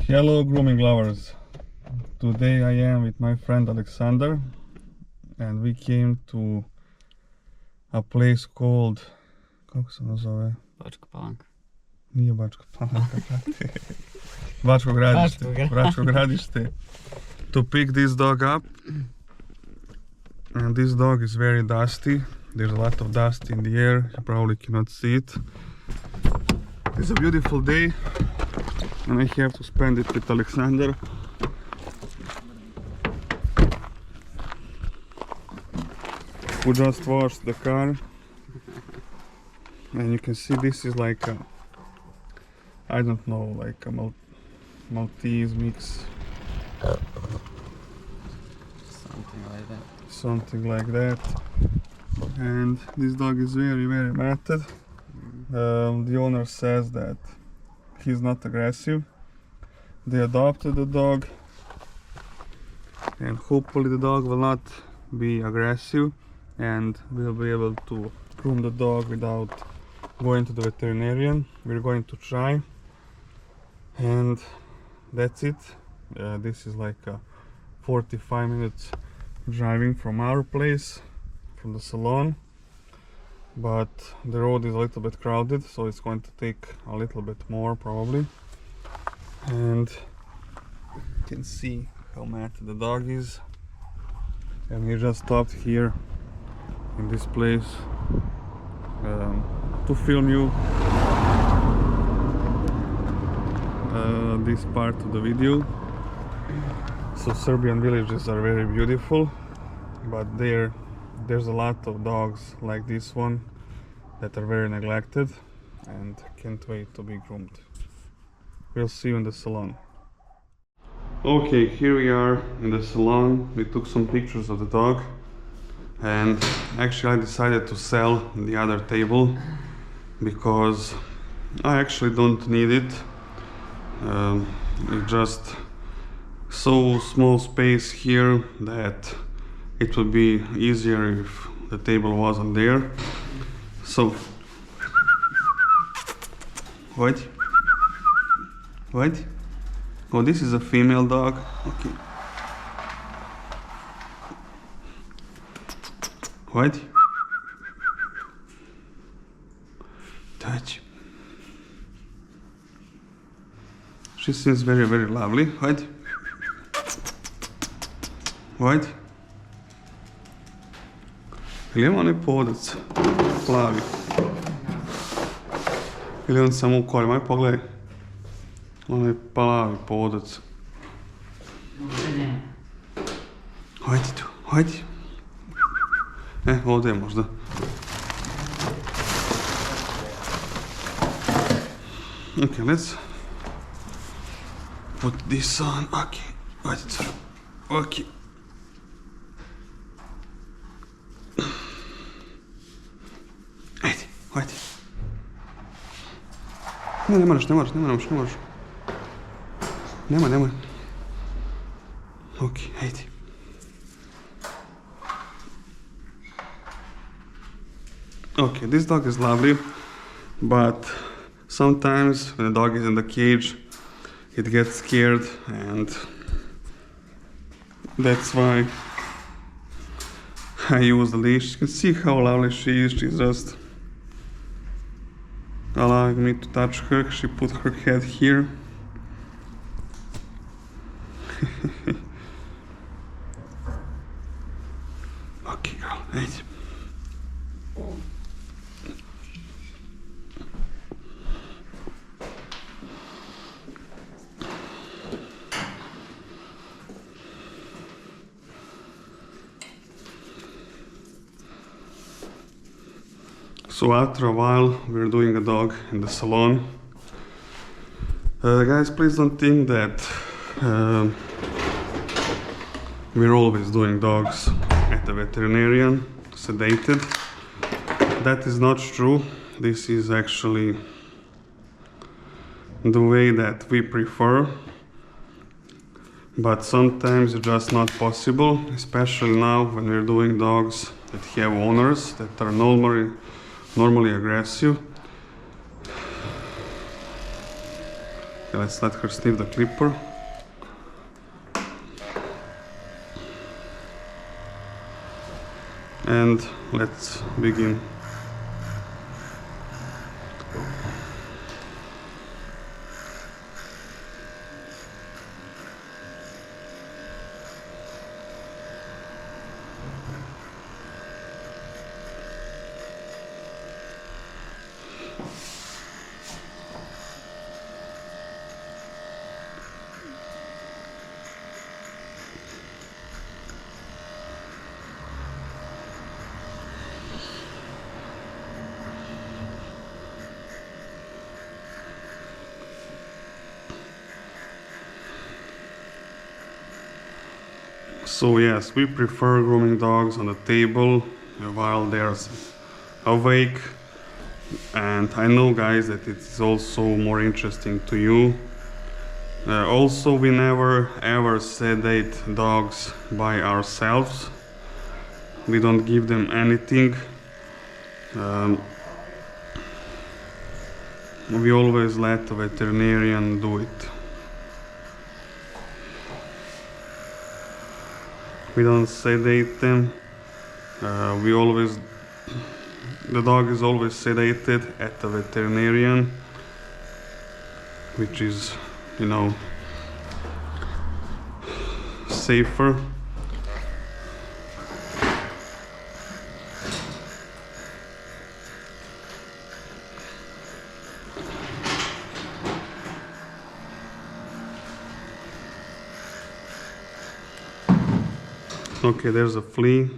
Hello grooming lovers. Today I am with my friend Alexander and we came to a place called, kako se ono zove? Bačka Palanka. Nije Bačka Palanka, brate. Bačko Gradište. To pick this dog up. And this dog is very dusty. There's a lot of dust in the air. You probably cannot see it. It's a beautiful day and I have to spend it with Alexander. Who just washed the car. And you can see this is like a, I don't know, like a Maltese mix. Something like that. And this dog is very matted. The owner says that he's not aggressive. They adopted the dog and hopefully the dog will not be aggressive and we'll be able to groom the dog without going to the veterinarian. We're going to try and that's it. This is like a 45 minutes driving from our place, from the salon, but the road is a little bit crowded, so it's going to take a little bit more probably. And you can see how matted the dog is, and we just stopped here in this place to film you this part of the video. So Serbian villages are very beautiful, but there's a lot of dogs like this one that are very neglected and can't wait to be groomed. We'll see you in the salon. Okay, here we are in the salon. We took some pictures of the dog and actually I decided to sell the other table because I actually don't need it. It's just so small space here that it would be easier if the table wasn't there. So what? Oh, this is a female dog. Okay. What? Touch. She seems very lovely. What? What? Ili ima onaj podac plavi? Ili on samo u koljima? Aj pogledaj. Onaj plavi podac. Hajde tu, hajde. Ovdje je možda. Okay, let's put this on. Okay, hajde tu. Okay. Hajde. Ne moraš. Nemoj. Ok, hajde. Okay, this dog is lovely, but sometimes when the dog is in the cage, it gets scared, and that's why I use the leash. You can see how lovely she is. She's just allowing me to touch her. She put her head here. Okay, girl, right. So after a while, we're doing a dog in the salon. Guys, please don't think that we're always doing dogs at the veterinarian, sedated. That is not true. This is actually the way that we prefer. But sometimes it's just not possible, especially now when we're doing dogs that have owners that are normally aggressive. Okay, let's let her sniff the clipper. And let's begin. So yes, we prefer grooming dogs on the table while they're awake, and I know, guys, that it's also more interesting to you. Also, we never ever sedate dogs by ourselves. We don't give them anything. We always let the veterinarian do it. We don't sedate them. The dog is always sedated at the veterinarian, which is, you know, safer. Okay, there's a flea.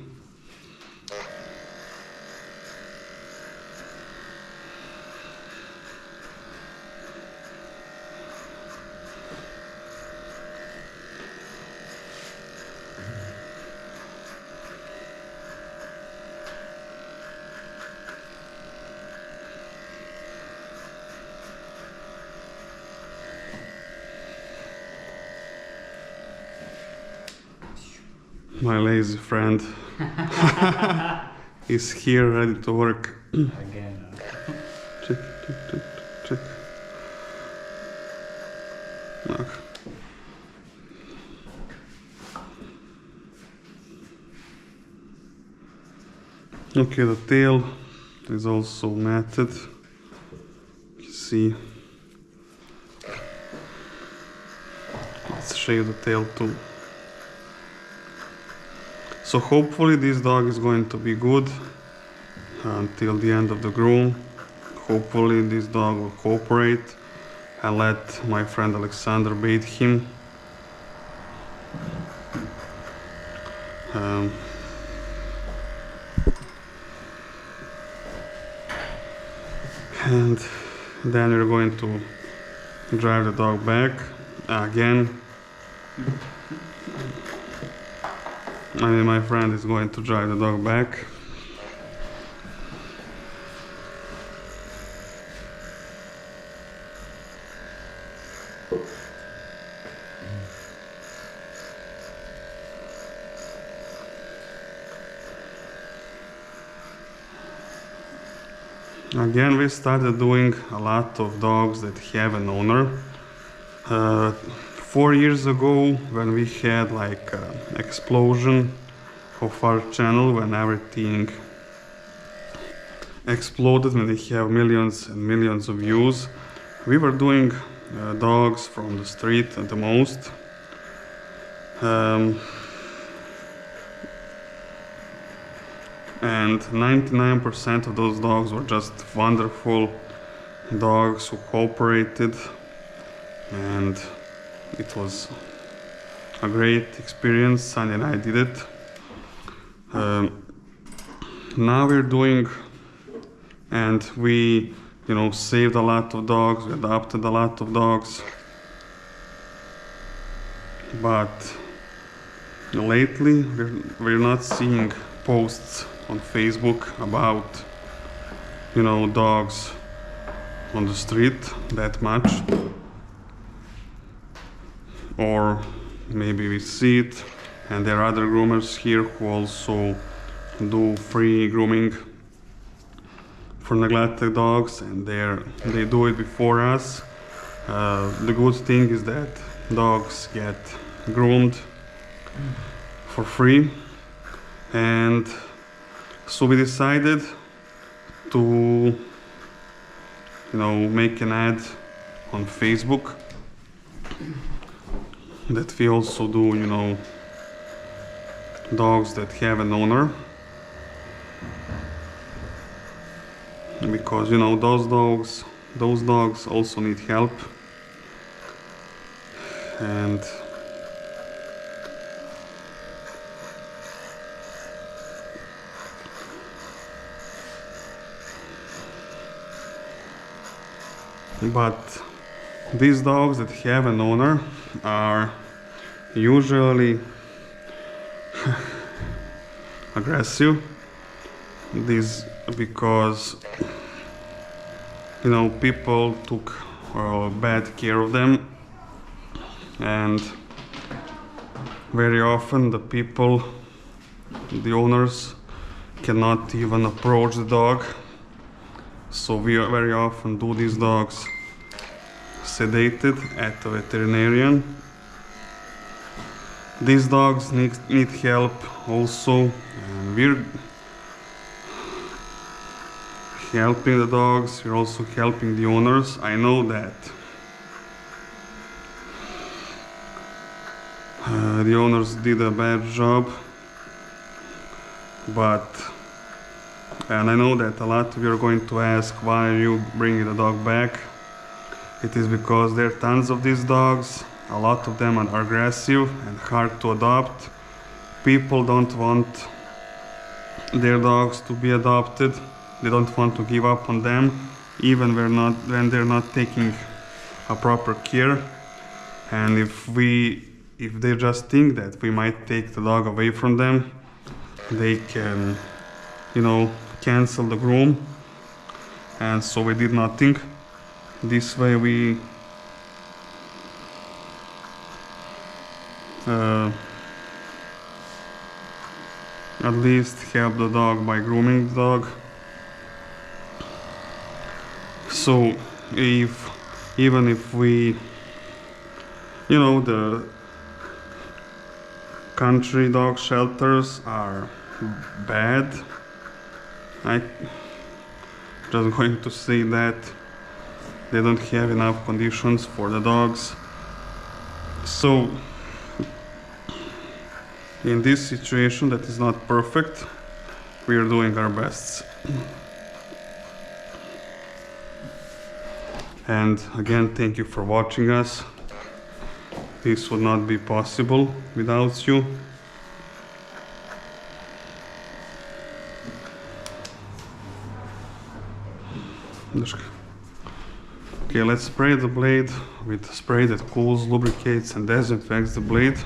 My lazy friend is here ready to work. Again. Check, check, check, check. Look. Okay, the tail is also matted. You see. Let's shave the tail too. So hopefully this dog is going to be good until the end of the groom. Hopefully this dog will cooperate. I let my friend Alexander bait him. And then we're going to drive the dog back again. I mean, my friend is going to drive the dog back. Again, we started doing a lot of dogs that have an owner. 4 years ago, when we had like explosion of our channel, when everything exploded, when we have millions and millions of views, we were doing dogs from the street at the most. And 99% of those dogs were just wonderful dogs who cooperated, and it was a great experience. Sanja and I did it. Now we're doing, and we, you know, saved a lot of dogs, we adopted a lot of dogs, but lately we're not seeing posts on Facebook about, you know, dogs on the street that much. Or maybe we see it, and there are other groomers here who also do free grooming for neglected dogs, and they do it before us. The good thing is that dogs get groomed for free, and so we decided to, make an ad on Facebook that we also do, dogs that have an owner, because those dogs also need help, and but these dogs that have an owner are usually aggressive. This because people took bad care of them, and very often the owners cannot even approach the dog. So we very often do these dogs sedated at a veterinarian. These dogs need help also, and we're helping the dogs, we're also helping the owners. I know that the owners did a bad job, and I know that a lot of you are going to ask, why are you bringing the dog back? It is because there are tons of these dogs. A lot of them are aggressive and hard to adopt. People don't want their dogs to be adopted. They don't want to give up on them, even when they're not taking a proper care. And if they just think that we might take the dog away from them, they can, cancel the groom. And so we did nothing. This way we at least help the dog by grooming the dog. So even if we, the country dog shelters are bad, I just going to say that they don't have enough conditions for the dogs. So in this situation that is not perfect, we are doing our best. And again, thank you for watching us. This would not be possible without you. Okay, let's spray the blade with spray that cools, lubricates, and disinfects the blade.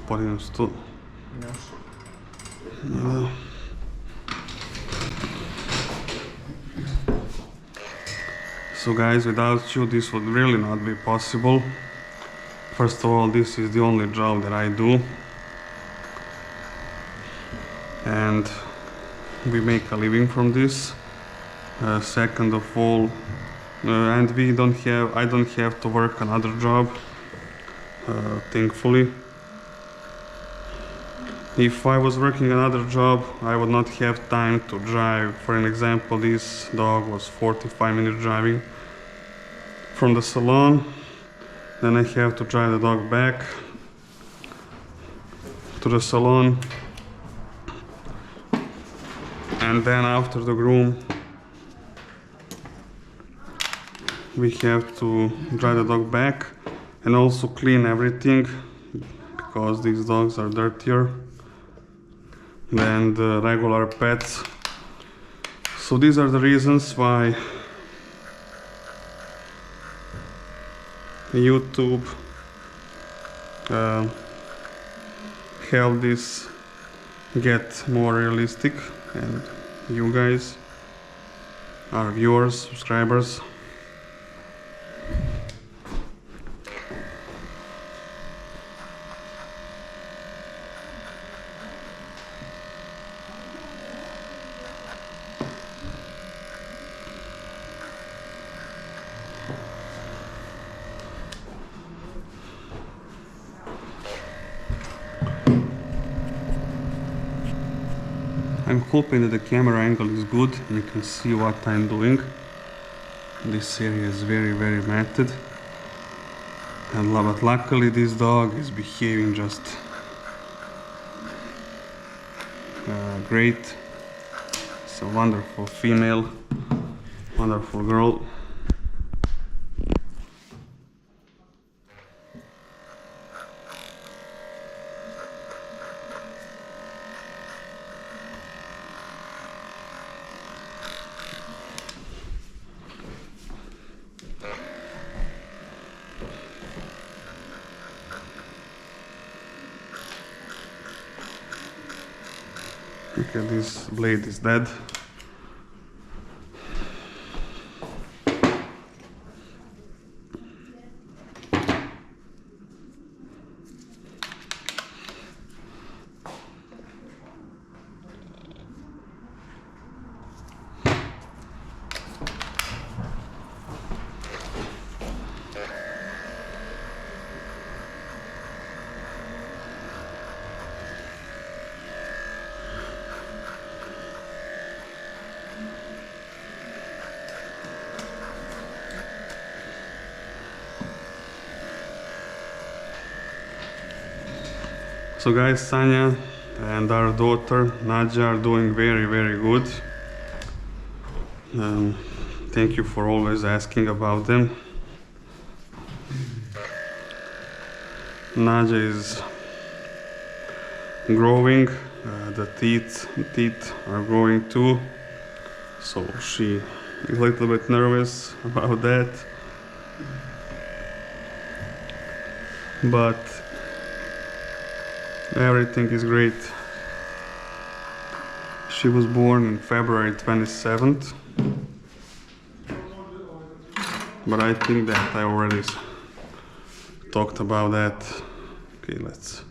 Podignem sto. So guys, without you this would really not be possible. First of all, this is the only job that I do, and we make a living from this. Second of all, and I don't have to work another job, thankfully. If I was working another job, I would not have time to drive. For an example, this dog was 45 minutes driving from the salon. Then I have to drive the dog back to the salon. And then after the groom, we have to drive the dog back and also clean everything, because these dogs are dirtier than the regular pets. So these are the reasons why YouTube help this get more realistic, and you guys, our viewers, subscribers. I'm hoping that the camera angle is good and you can see what I'm doing. This area is very matted, but luckily this dog is behaving just great. It's a wonderful female, wonderful girl. Okay, this blade is dead. So guys, Sanja and our daughter Nadja are doing very good. Thank you for always asking about them. Nadja is growing, the teeth are growing too, so she is a little bit nervous about that. But everything is great. She was born on February 27th, but I think that I already talked about that. Okay, let's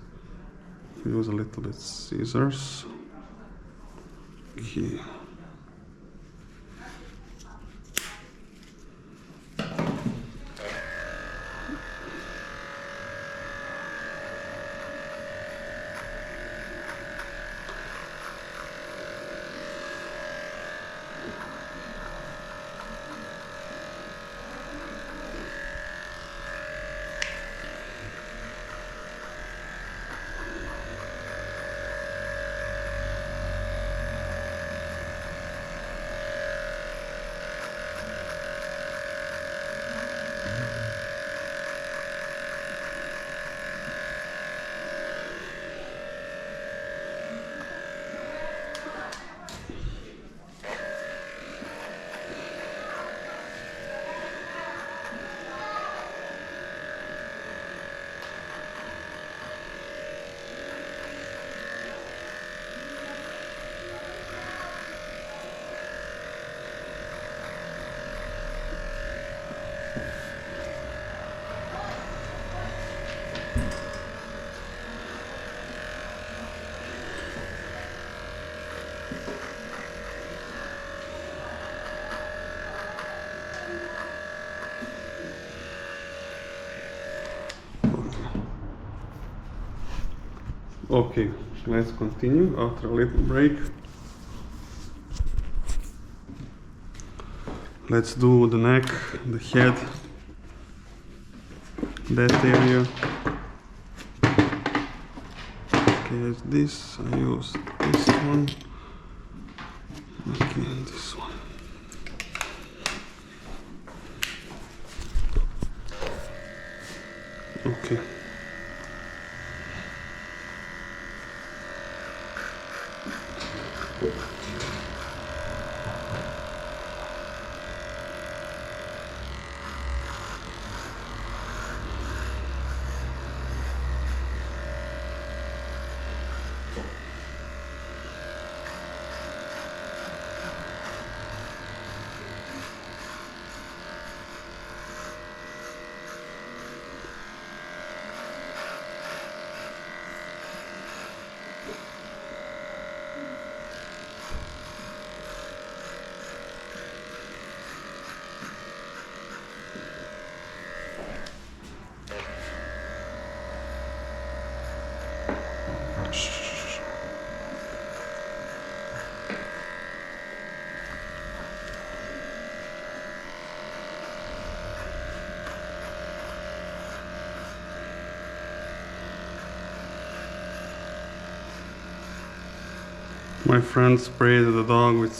use a little bit scissors. Okay. Okay, let's continue after a little break. Let's do the neck, the head, that area. Okay, as this, I use this one. Okay, and this one. Okay. My friend sprayed the dog with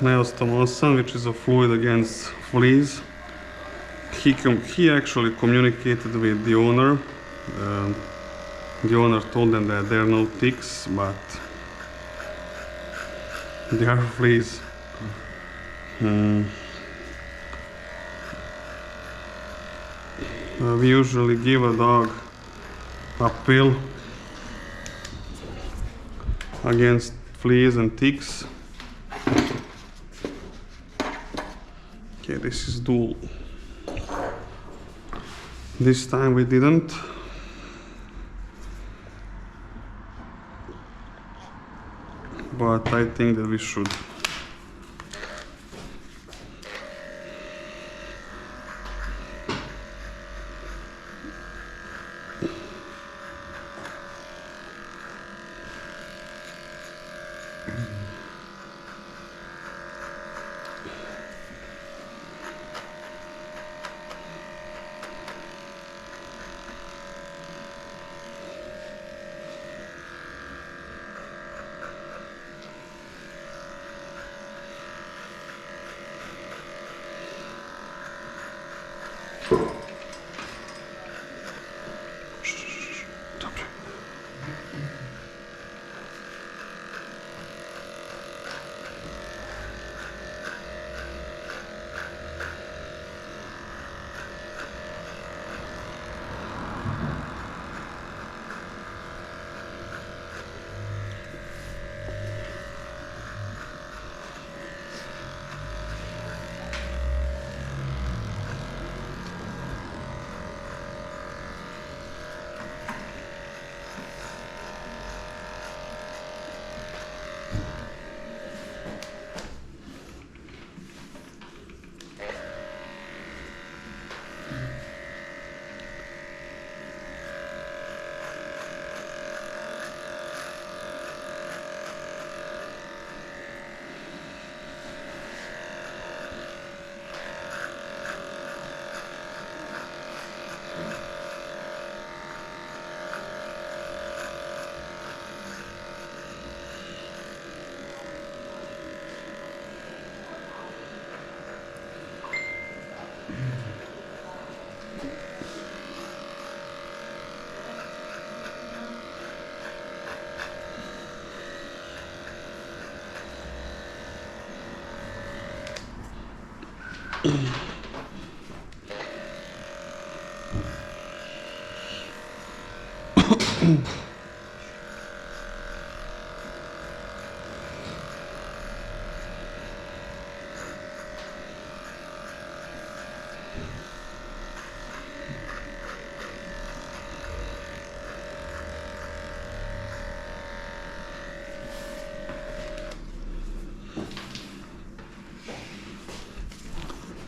neostomosan, which is a fluid against fleas. He actually communicated with the owner. The owner told them that there are no ticks, but there are fleas. We usually give a dog a pill against fleas and ticks. Okay, this is dual. This time we didn't. But I think that we should.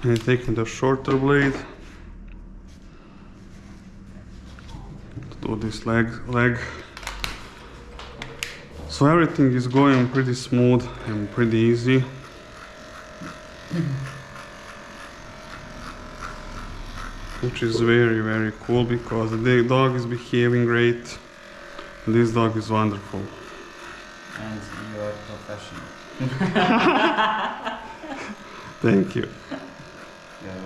And taking the shorter blade to do this leg. So everything is going pretty smooth and pretty easy. Which is very, very cool because the dog is behaving great. This dog is wonderful. And you are professional. Thank you. Yeah,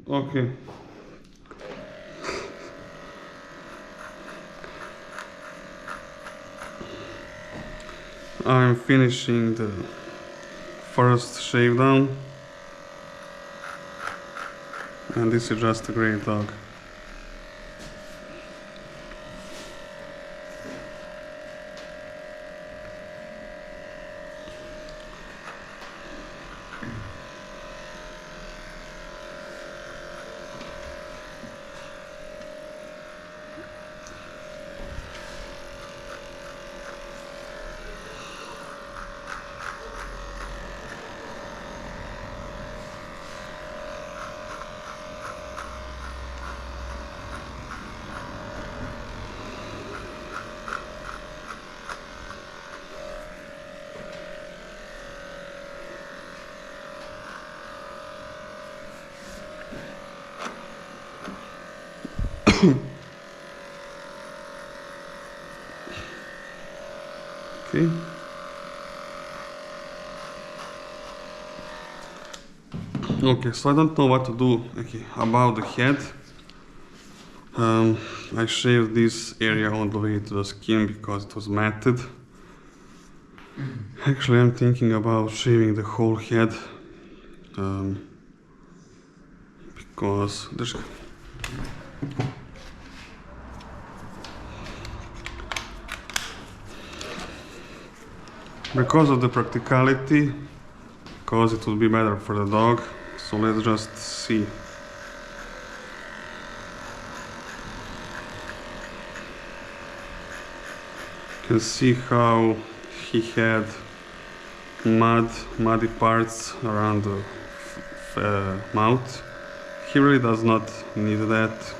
Okay. I'm finishing the first shave down. and this is just a great dog. Okay. Okay, so I don't know what to do about the head. I shaved this area all the way to the skin because it was matted. Actually, I'm thinking about shaving the whole head because of the practicality, because it will be better for the dog. So let's just see. You can see how he had muddy parts around the mouth. He really does not need that.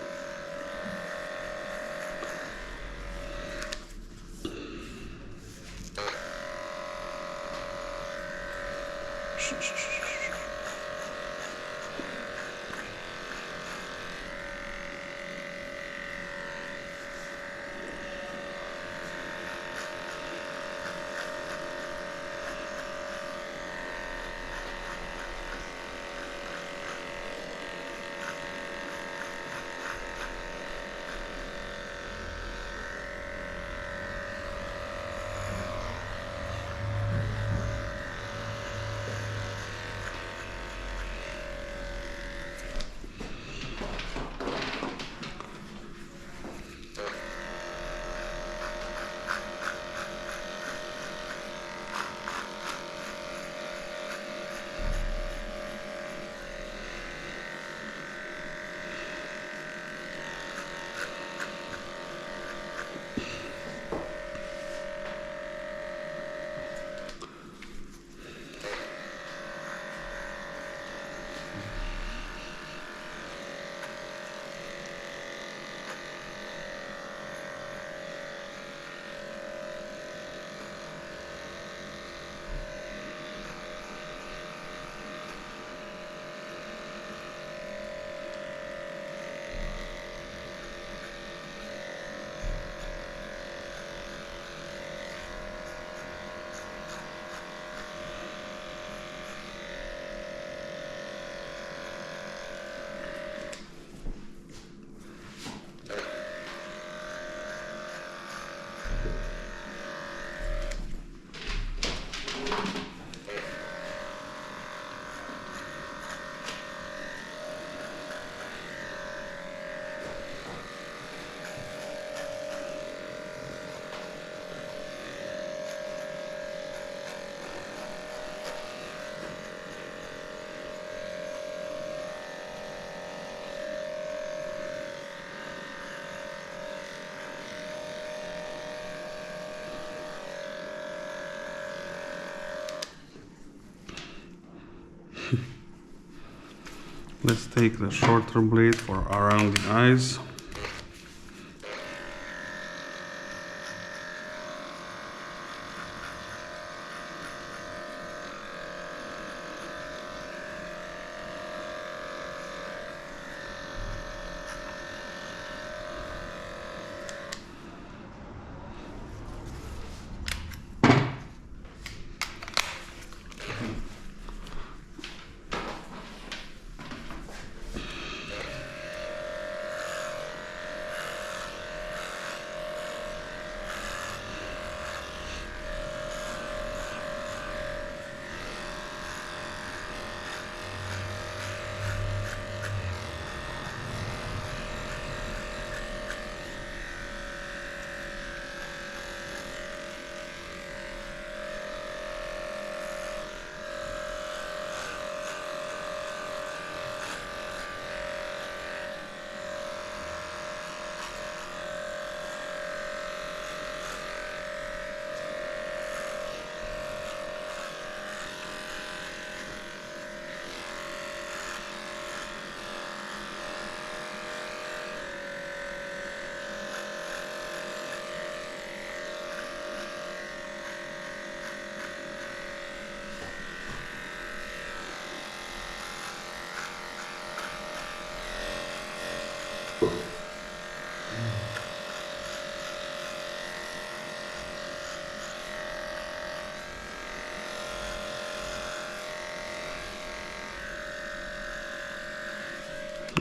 Let's take the shorter blade for around the eyes.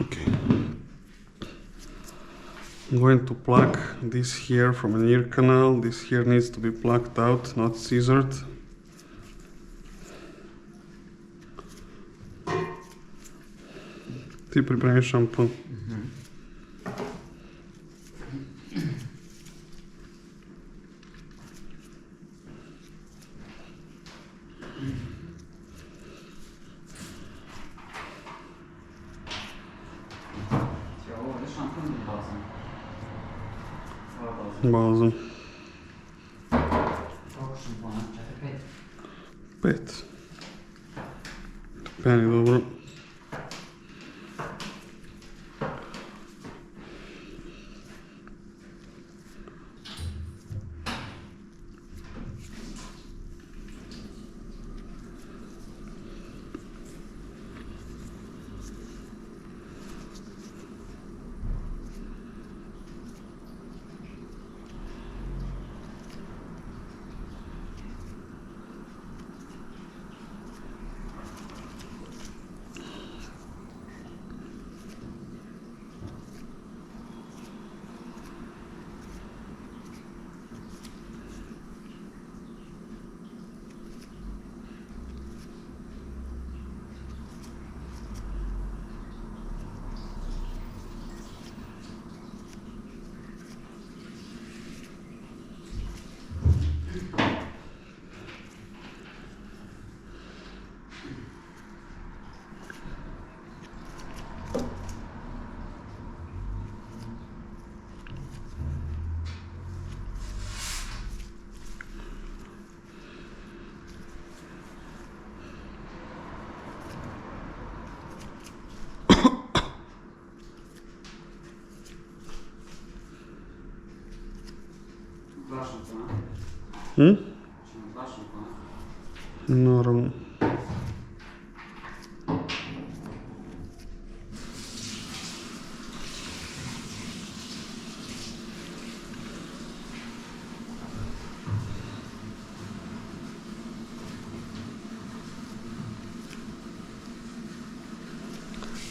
Okay. I'm going to pluck this hair from an ear canal. This hair needs to be plucked out, not scissored. Ti pripremi šampon. Ovo je šampon ili balzam? Ovo je balzam. Balzam. Koliko šampona? 4-5? 5. Peni dobro. Dva šampona? Hm? Ćemo dva šampona? Naravno.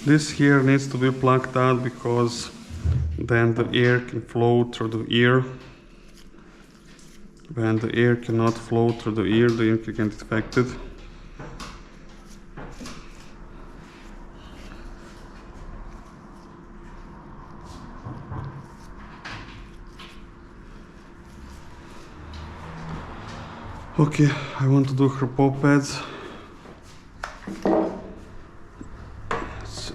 This hair needs to be plucked out because then the air can flow through the ear. When the air cannot flow through the ear can get infected. Okay, I want to do her paw pads. Let's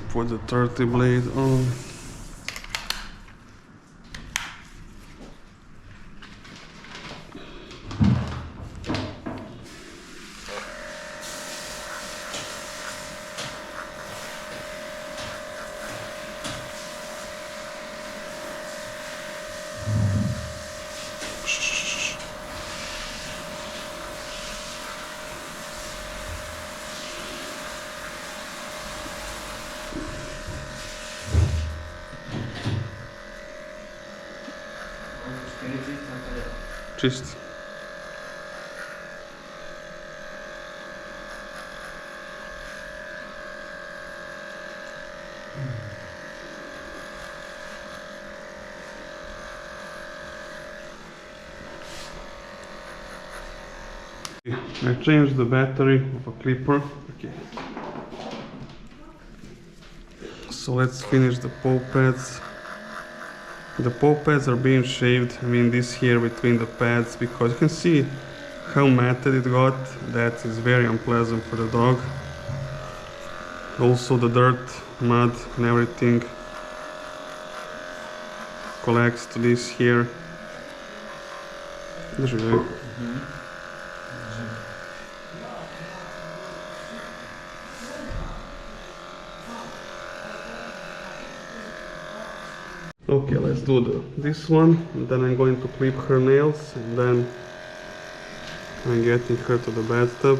put the 30 blade on. Čist. I changed the battery of a clipper. Okay. So let's finish the paw pads. The paw pads are being shaved, I mean this here between the pads, because you can see how matted it got. That is very unpleasant for the dog. Also the dirt, mud and everything collects to this here. Okay, let's do this one, and then I'm going to clip her nails, and then I'm getting her to the bathtub.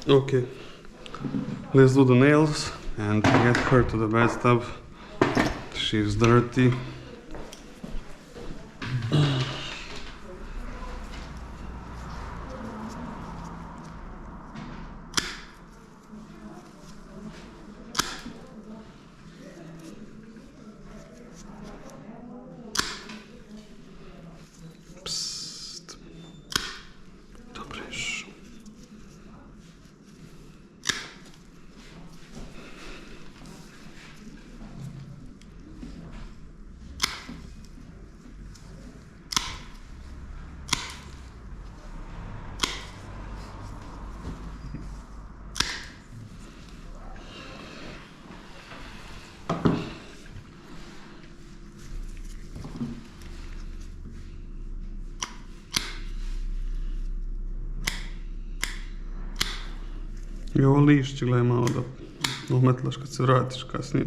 Okay, let's do the nails and get her to the bathtub. She's dirty. Psst. Dobreš. I ovo lišće, gledaj malo da umetlaš kad se vratiš kasnije.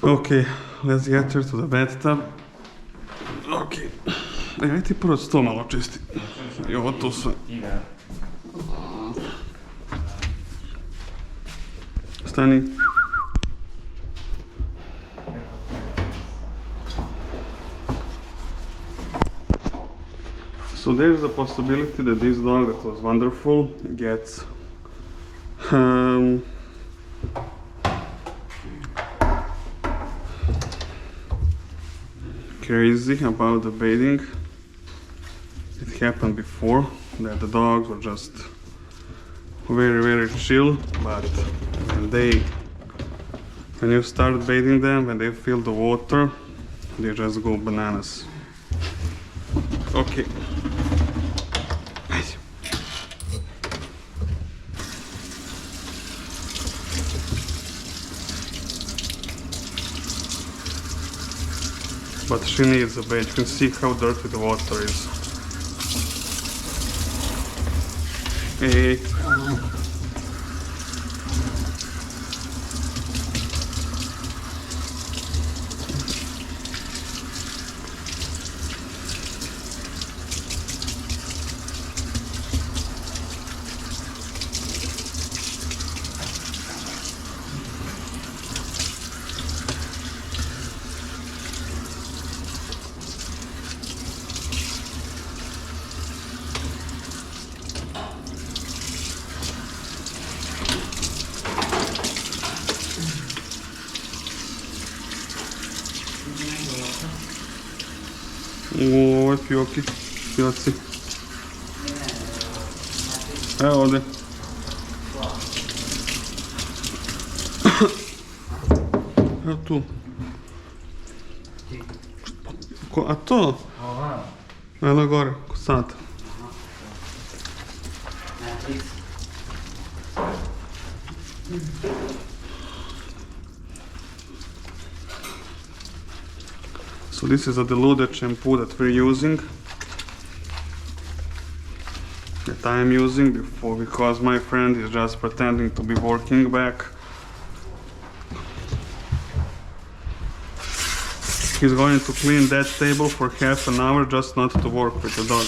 Okay, let's get her to the bathtub. Okay. Aj ti prvo to malo čisti. I ovo tu sve. Stani. So there's the possibility that this dog that was wonderful gets crazy about the bathing. It happened before that the dogs were just very chill, but when you start bathing them, when they feel the water, they just go bananas. Okay. But she needs a bath. You can see how dirty the water is. Hey. Ovo je fioci. Evo ovdje. Evo tu. A to? Evo gore, kod sata. So this is a diluted shampoo that we're using, that I'm using before, because my friend is just pretending to be working back. He's going to clean that table for half an hour just not to work with the dog.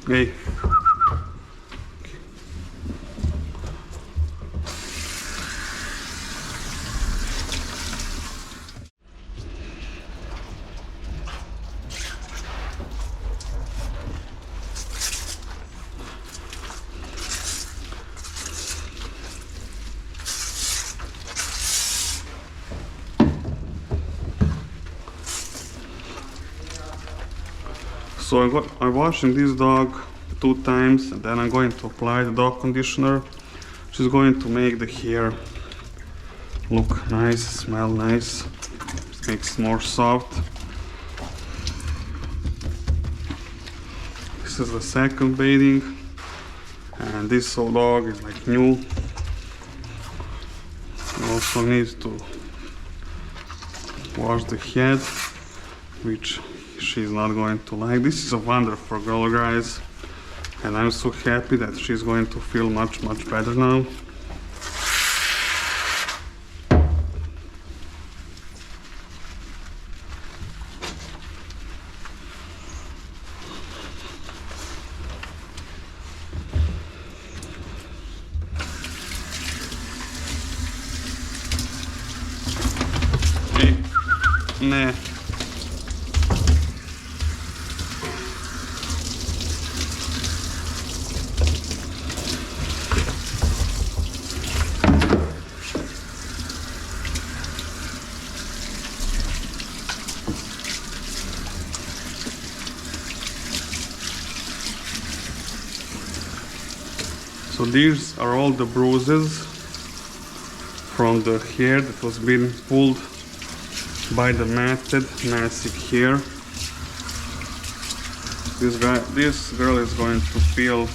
Hey. So I'm washing this dog 2 times, and then I'm going to apply the dog conditioner, which is going to make the hair look nice, smell nice, makes it more soft. This is the second bathing, and this whole dog is like new. Also needs to wash the head, which she's not going to like. This is a wonderful girl, guys, and I'm so happy that she's going to feel much better now. Ne. So these are all the bruises from the hair that was being pulled by the matted massive hair. This girl is going to feel,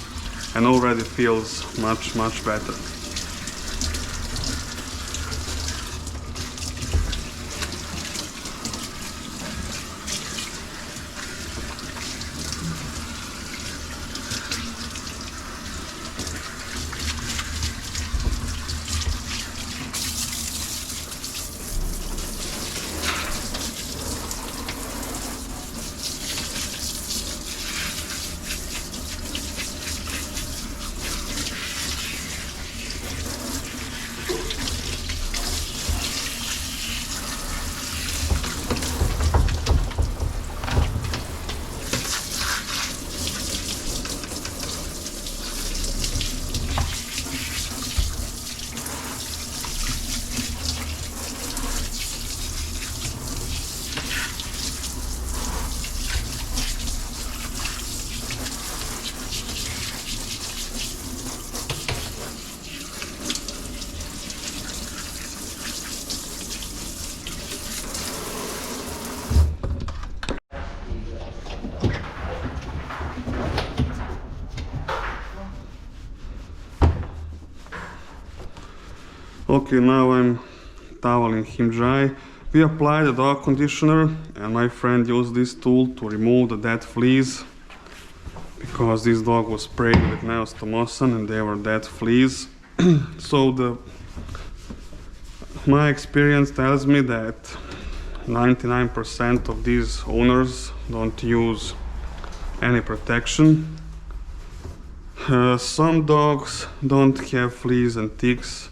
and already feels, much better. Okay, now I'm toweling him dry. We applied the dog conditioner, and my friend used this tool to remove the dead fleas, because this dog was sprayed with neostomosan and they were dead fleas. So my experience tells me that 99% of these owners don't use any protection. Some dogs don't have fleas and ticks,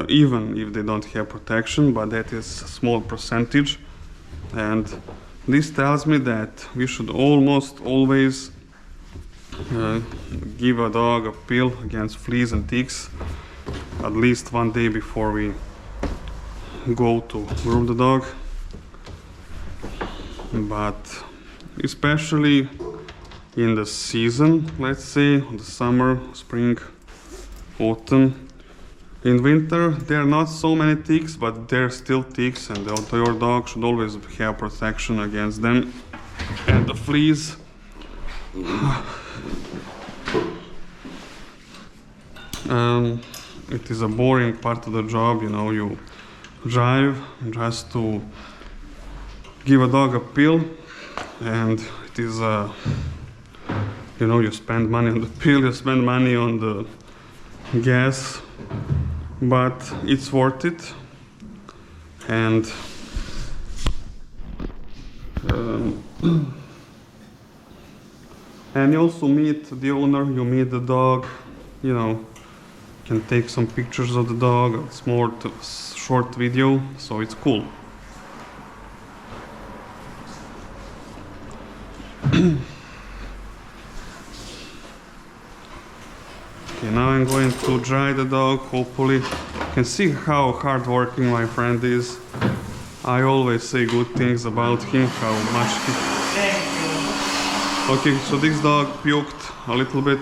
even if they don't have protection, but that is a small percentage. And this tells me that we should almost always give a dog a pill against fleas and ticks at least 1 day before we go to groom the dog. But especially in the season, let's say, in the summer, spring, autumn. In winter, there are not so many ticks, but there are still ticks, and your dog should always have protection against them. And the fleas. It is a boring part of the job, you know, you drive just to give a dog a pill, and it is you know, you spend money on the pill, you spend money on the gas, but it's worth it. And and you also meet the owner, you meet the dog, you know, can take some pictures of the dog, it's more short video, so it's cool. Okay, now I'm going to dry the dog, hopefully. You can see how hardworking my friend is. I always say good things about him, how much he... Okay, so this dog puked a little bit.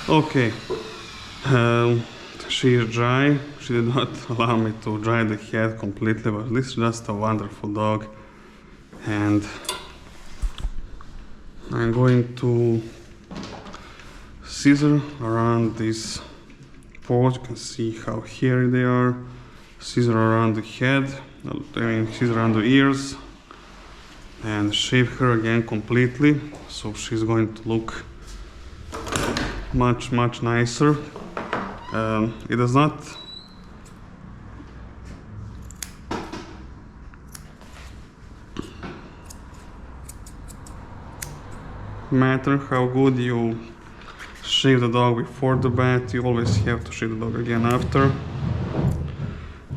Okay, she is dry. She did not allow me to dry the head completely, but this is just a wonderful dog. And I'm going to scissor around these paws. You can see how hairy they are. Scissor around the head, scissor around the ears, and shave her again completely. So she's going to look much nicer. It does not matter how good you shave the dog before the bath, you always have to shave the dog again after.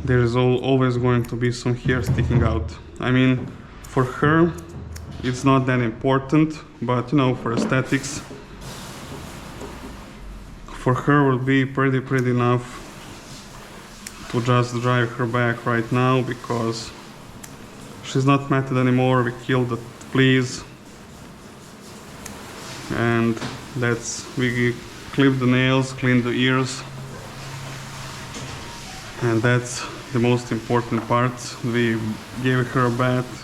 There is always going to be some hair sticking out. I mean, for her it's not that important, but you know, for aesthetics, for her will be pretty enough to just dry her back right now, because she's not matted anymore. We killed the fleas, and we clipped the nails, cleaned the ears, and that's the most important part. We gave her a bath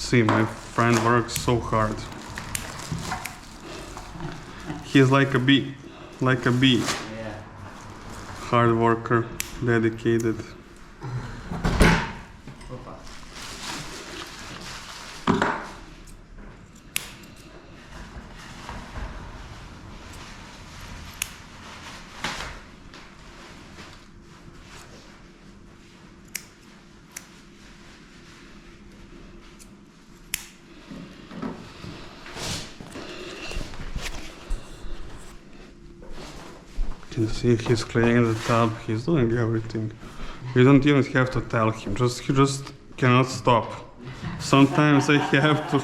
See, my friend works so hard. He's like a bee. Yeah. Hard worker, dedicated. Opa. You can see he's cleaning the tub, he's doing everything. You don't even have to tell him, he just cannot stop. Sometimes I have to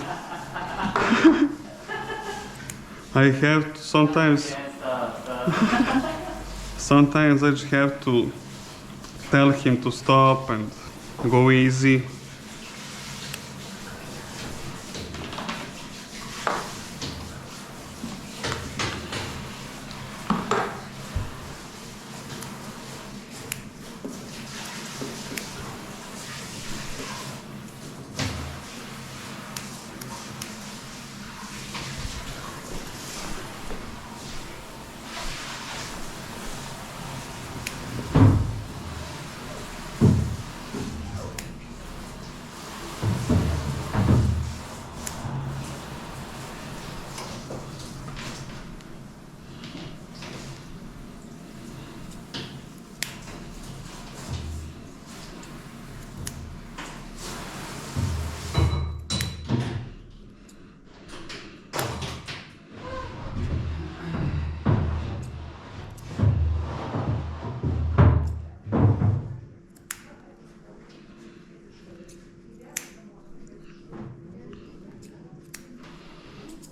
sometimes I just have to tell him to stop and go easy.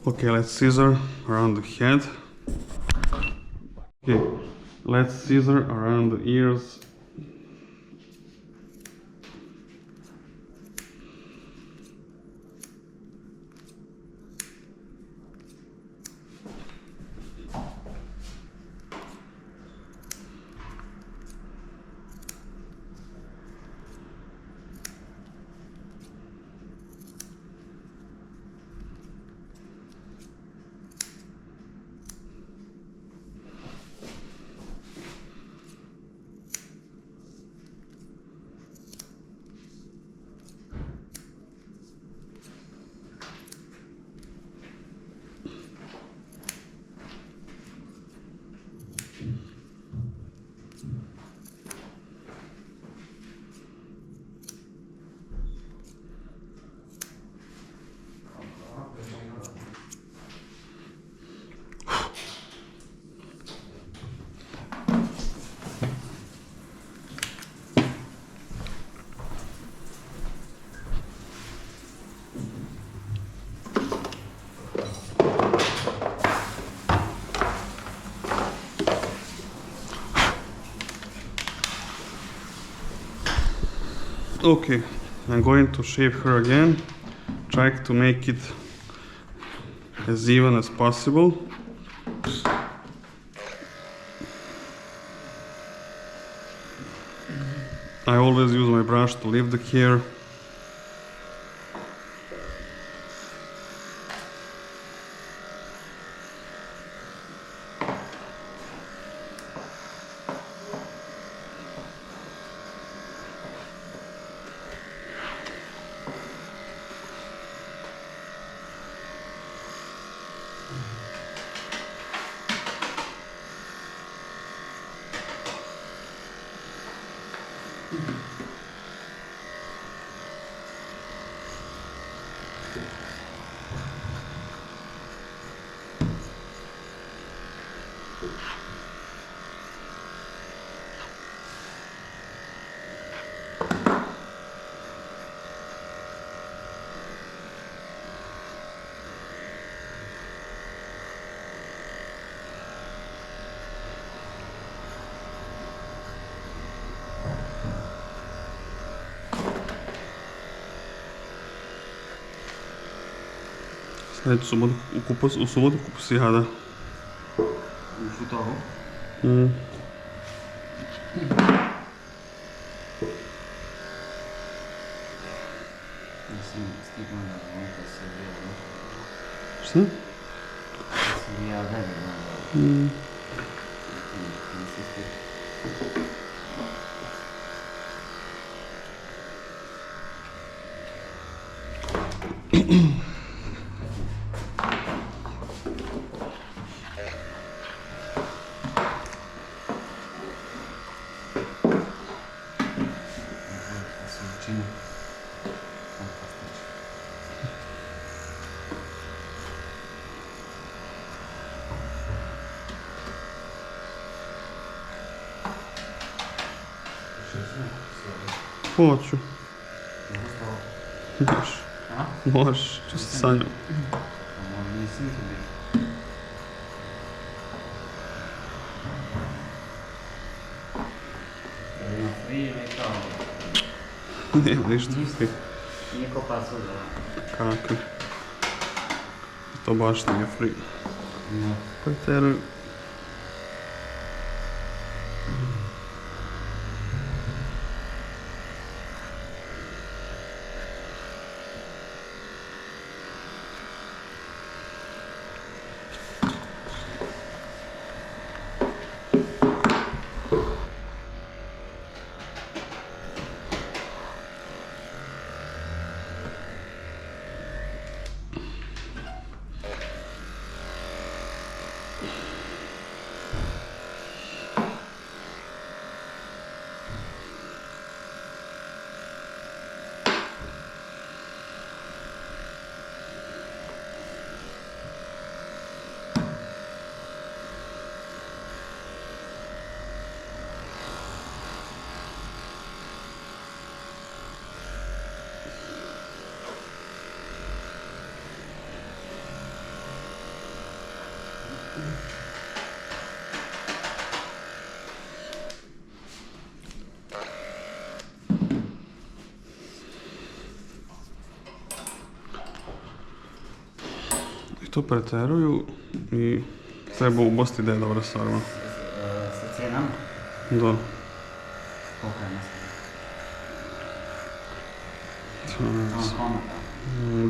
Okay, let's scissor around the head. Okay, let's scissor around the ears. Okay, I'm going to shave her again, try to make it as even as possible. I always use my brush to leave the hair. След субота купа сяда. Готово. Стигна Šta? Hoću. Možeš. Možeš, ću se Sanjom. Nema ništa. Nije ko pasulja. Kako? To baš nije free. Preteruju. To preteruju i treba ubosti da je dobra sarma. Sa cijenama? Da. Koliko je nasad?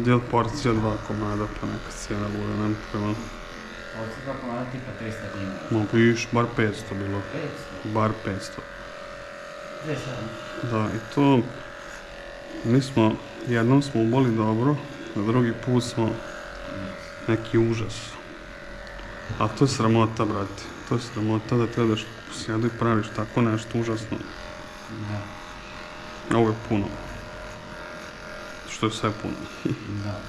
Dijel porcija 2 komada, pa neka cijena bude, nema prema. Porcija 2 komada tipa 300 dinara. Ma piš, bar 500 bilo. 500? Bar 500. Gdje sad? Da, i to... jednom smo uboli dobro, a drugi put smo neki užas. A to je sramota, brate. To je sramota da ti odeš u sjedu i praviš tako nešto užasno. Da. Ovo je puno. Što je sve puno. Da.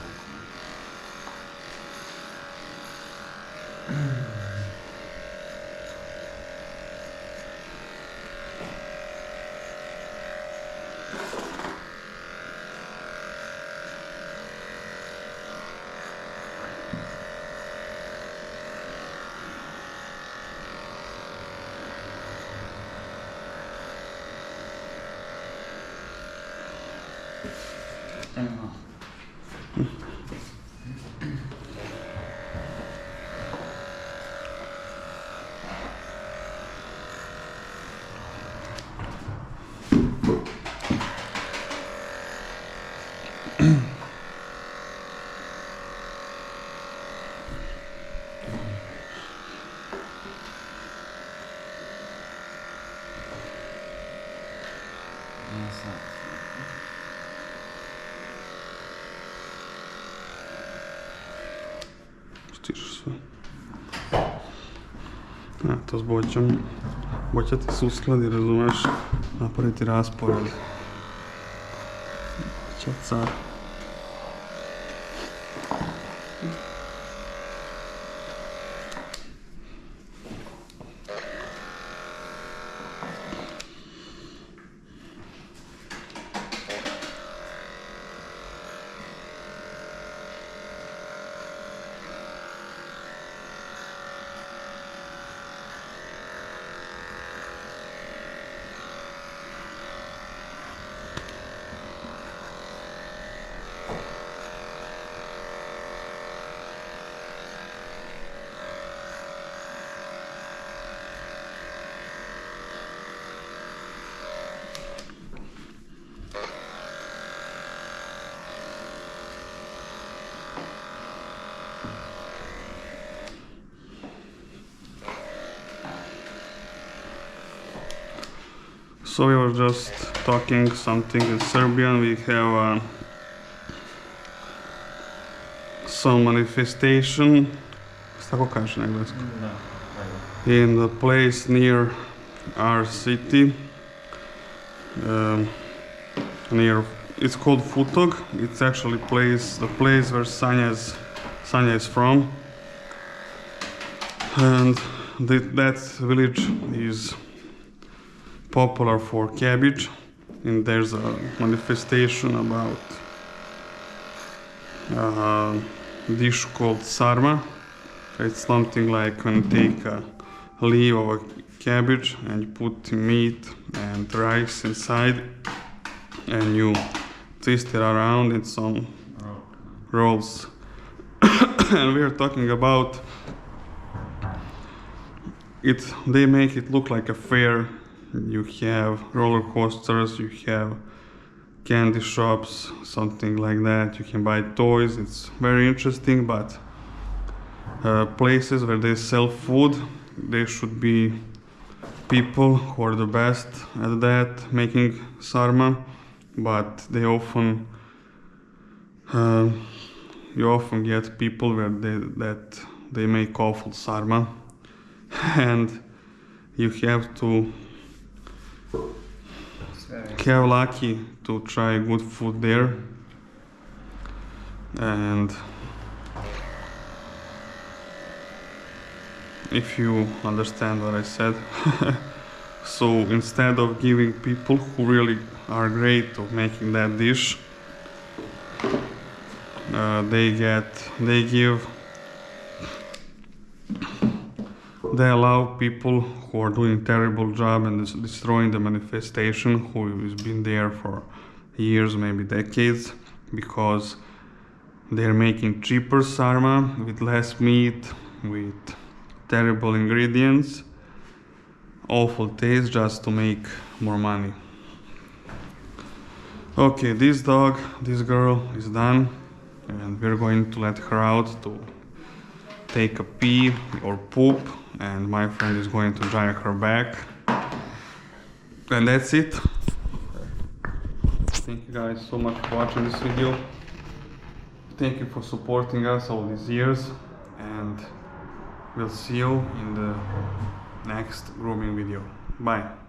Stižeš sve. To s Boćom. Boća ti se uskladi, razumeš, napraviti raspored. Boća car. So we were just talking something in Serbian. We have some manifestation, tako kaže na engleskom, in the place near our city. It's called Futog. It's actually the place where Sanja is from, and that village is popular for cabbage. And there's a manifestation about a dish called sarma. It's something like when you take a leaf of a cabbage and you put meat and rice inside, and you twist it around in some rolls. And we are talking about it. They make it look like a fair. You have roller coasters, you have candy shops, something like that. You can buy toys. It's very interesting, but places where they sell food, they should be people who are the best at that, making sarma. But they often you often get people where they make awful sarma, and you have to have lucky to try good food there. And if you understand what I said. So instead of giving people who really are great of making that dish, they allow people who are doing terrible job and destroying the manifestation, who has been there for years, maybe decades, because they're making cheaper sarma with less meat, with terrible ingredients, awful taste, just to make more money. Okay, this girl is done, and we're going to let her out to take a pee or poop, and my friend is going to drive her back. And that's it. Thank you guys so much for watching this video. Thank you for supporting us all these years, and we'll see you in the next grooming video. Bye.